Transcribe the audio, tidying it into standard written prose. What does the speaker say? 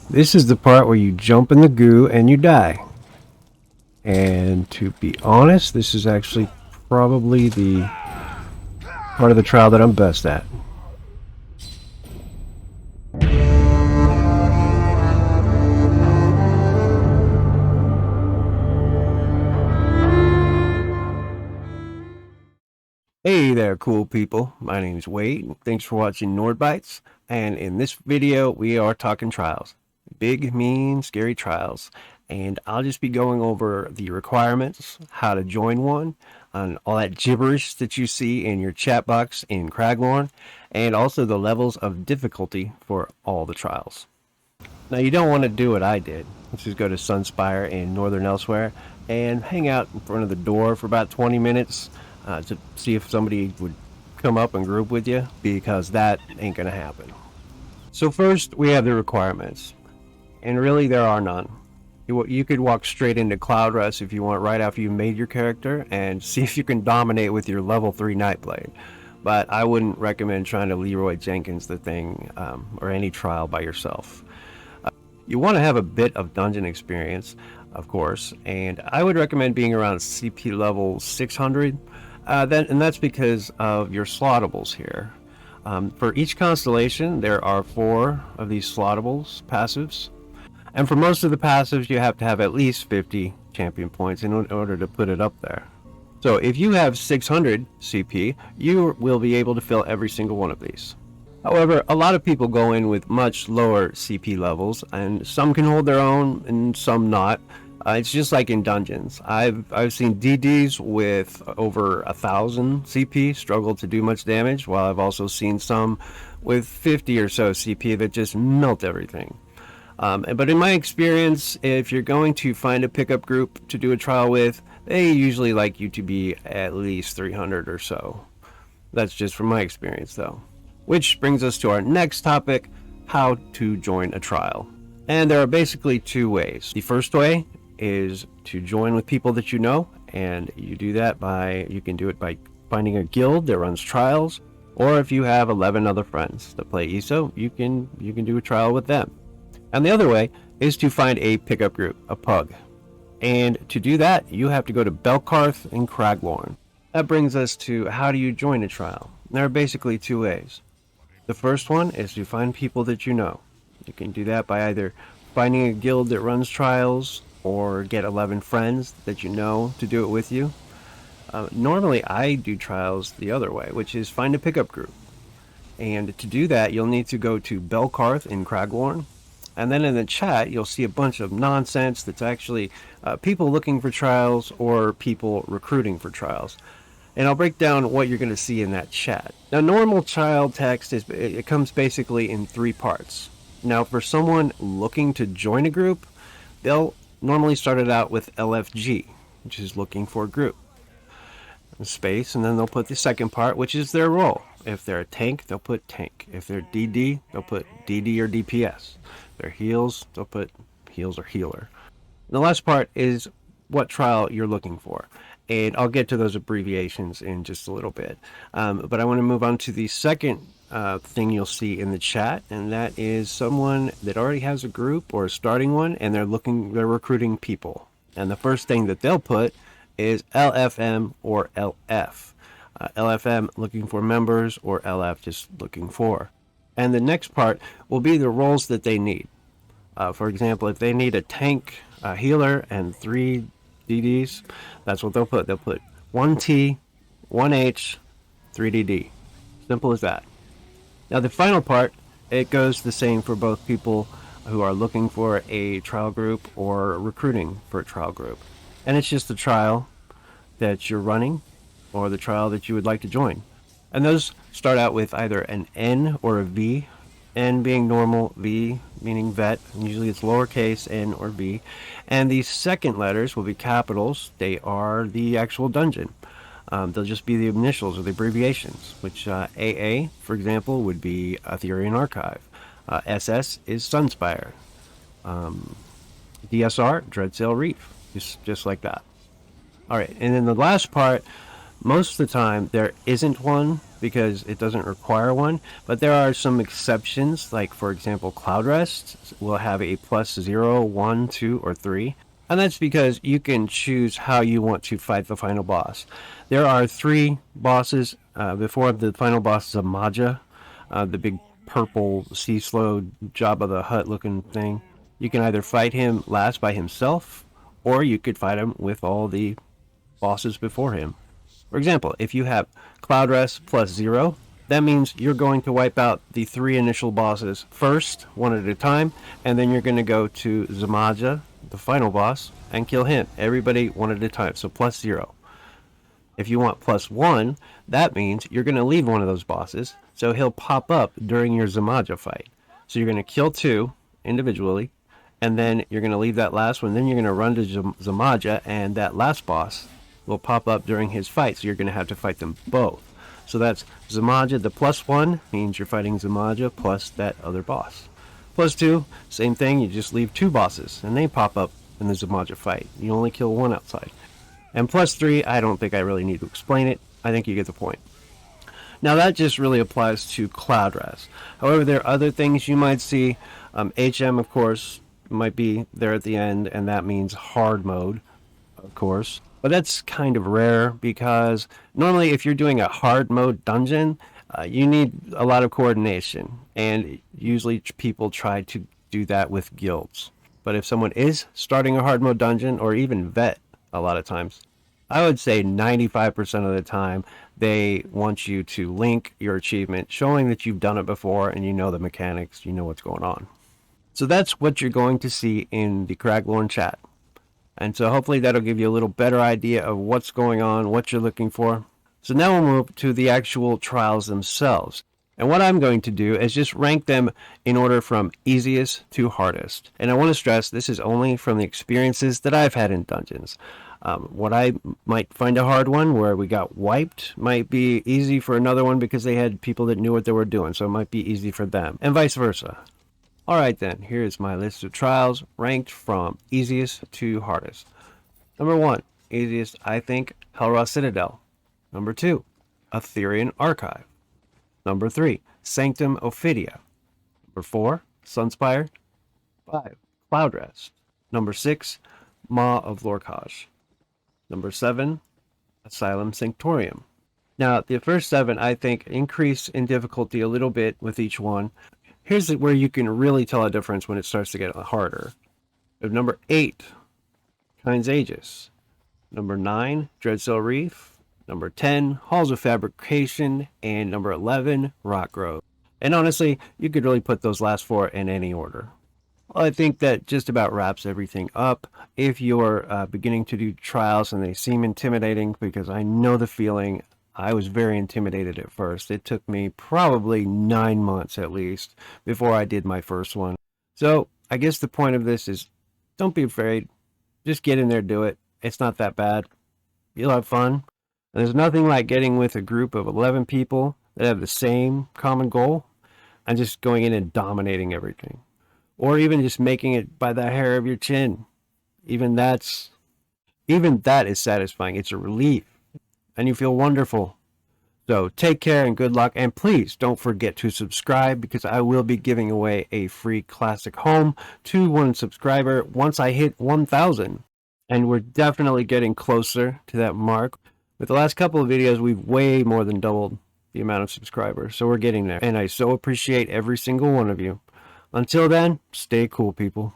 This is the part where you jump in the goo and you die. And to be honest, this is actually probably the part of the trial that I'm best at. Hey there, cool people. My name is Wade. Thanks for watching Nordbytes. And in this video, we are talking trials. Big, mean, scary trials. And I'll just be going over the requirements, how to join one, and all that gibberish that you see in your chat box in Craglorn, and also the levels of difficulty for all the trials. Now, you don't want to do what I did, which is go to Sunspire in Northern Elsewhere and hang out in front of the door for about 20 minutes to see if somebody would come up and group with you, because that ain't going to happen. So first, we have the requirements, and really there are none. You could walk straight into Cloudrest if you want right after you made your character and see if you can dominate with your level 3 Nightblade. But I wouldn't recommend trying to Leroy Jenkins the thing or any trial by yourself. You want to have a bit of dungeon experience, of course, and I would recommend being around CP level 600, and that's because of your slottables here. For each constellation, there are 4 of these slottables passives, and for most of the passives, you have to have at least 50 champion points in order to put it up there. So if you have 600 CP, you will be able to fill every single one of these. However, a lot of people go in with much lower CP levels, and some can hold their own and some not. It's just like in dungeons. I've seen DDs with over 1,000 CP struggle to do much damage, while I've also seen some with 50 or so CP that just melt everything. But in my experience, if you're going to find a pickup group to do a trial with, they usually like you to be at least 300 or so. That's just from my experience, though. Which brings us to our next topic, how to join a trial. And there are basically 2 ways. The first way is to join with people that you know, and you do that you can do it by finding a guild that runs trials, or if you have 11 other friends that play ESO, you can do a trial with them. And the other way is to find a pickup group, a pug. And to do that, you have to go to Belkarth in Craglorn. That brings us to how do you join a trial. There are basically 2 ways. The first one is to find people that you know. You can do that by either finding a guild that runs trials or get 11 friends that you know to do it with you. Normally I do trials the other way, which is find a pickup group. And to do that, you'll need to go to Belkarth in Craglorn. And then in the chat, you'll see a bunch of nonsense that's actually people looking for trials or people recruiting for trials. And I'll break down what you're going to see in that chat. Now, normal child text it comes basically in 3 parts. Now, for someone looking to join a group, they'll normally start it out with LFG, which is looking for a group. Space, and then they'll put the second part, which is their role. If they're a tank, they'll put tank. If they're DD, they'll put DD or DPS. If they're heals, they'll put heals or healer. And the last part is what trial you're looking for. And I'll get to those abbreviations in just a little bit. But I want to move on to the second thing you'll see in the chat, and that is someone that already has a group or is starting one, and they're recruiting people. And the first thing that they'll put is LFM or LF. LFM looking for members, or LF just looking for. And the next part will be the roles that they need. For example, if they need a tank, a healer, and 3 DDs, that's what they'll put. They'll put 1 T, 1 H, 3 DD. Simple as that. Now the final part, it goes the same for both people who are looking for a trial group or recruiting for a trial group. And it's just the trial that you're running or the trial that you would like to join. And those start out with either an N or a V. N being normal, V meaning vet, and usually it's lowercase n or V. And the second letters will be capitals. They are the actual dungeon. They'll just be the initials or the abbreviations, which AA, for example, would be Aetherian Archive. SS is Sunspire. DSR, Dreadsail Reef, just like that. All right, and then the last part, most of the time there isn't one because it doesn't require one, but there are some exceptions, like for example Cloudrest will have a +0, 1, 2, or 3, and that's because you can choose how you want to fight the final boss. There are 3 bosses before the final boss is Amaja, the big purple sea slow Jabba the Hutt looking thing. You can either fight him last by himself, or you could fight him with all the bosses before him. For example, if you have Cloudrest +0, that means you're going to wipe out the 3 initial bosses first, one at a time, and then you're going to go to Zamaja, the final boss, and kill him. Everybody one at a time, so +0. If you want +1, that means you're going to leave one of those bosses, so he'll pop up during your Zamaja fight. So you're going to kill 2 individually, and then you're going to leave that last one, then you're going to run to Zamaja, and that last boss will pop up during his fight, so you're going to have to fight them both. So that's Zamaja, the +1 means you're fighting Zamaja plus that other boss. +2, same thing, you just leave 2 bosses, and they pop up in the Zamaja fight. You only kill 1 outside. And +3, I don't think I really need to explain it. I think you get the point. Now that just really applies to Cloudrest. However, there are other things you might see. HM, of course, might be there at the end, and that means hard mode, of course. But that's kind of rare because normally if you're doing a hard mode dungeon, you need a lot of coordination. And usually people try to do that with guilds. But if someone is starting a hard mode dungeon, or even vet, a lot of times, I would say 95% of the time they want you to link your achievement showing that you've done it before and you know the mechanics, you know what's going on. So that's what you're going to see in the Craglorn chat, and so hopefully that'll give you a little better idea of what's going on, what you're looking for. So now we'll move to the actual trials themselves. And what I'm going to do is just rank them in order from easiest to hardest. And I want to stress this is only from the experiences that I've had in dungeons. What I might find a hard one where we got wiped might be easy for another one because they had people that knew what they were doing, so it might be easy for them, and vice versa. Alright then, here's my list of trials ranked from easiest to hardest. Number 1, easiest, I think, Hel Ra Citadel. Number 2, Aetherian Archive. Number 3, Sanctum Ophidia. Number 4, Sunspire. 5, Cloudrest. Number 6, Maw of Lorkhaj. Number 7, Asylum Sanctorium. Now, the first 7, I think, increase in difficulty a little bit with each one. Here's where you can really tell a difference when it starts to get harder. Number 8, Kyne's Aegis. Number 9, Dreadsail Reef. Number 10, Halls of Fabrication. And number 11, Rockgrove. And honestly, you could really put those last 4 in any order. Well, I think that just about wraps everything up. If you're beginning to do trials and they seem intimidating, because I know the feeling, I was very intimidated at first. It took me probably 9 months at least before I did my first one. So I guess the point of this is don't be afraid. Just get in there, do it. It's not that bad. You'll have fun. And there's nothing like getting with a group of 11 people that have the same common goal and just going in and dominating everything. Or even just making it by the hair of your chin. Even that is satisfying. It's a relief. And you feel wonderful. So take care and good luck. And please don't forget to subscribe, because I will be giving away a free classic home to one subscriber once I hit 1,000. And we're definitely getting closer to that mark. With the last couple of videos, we've way more than doubled the amount of subscribers. So we're getting there. And I so appreciate every single one of you. Until then, stay cool, people.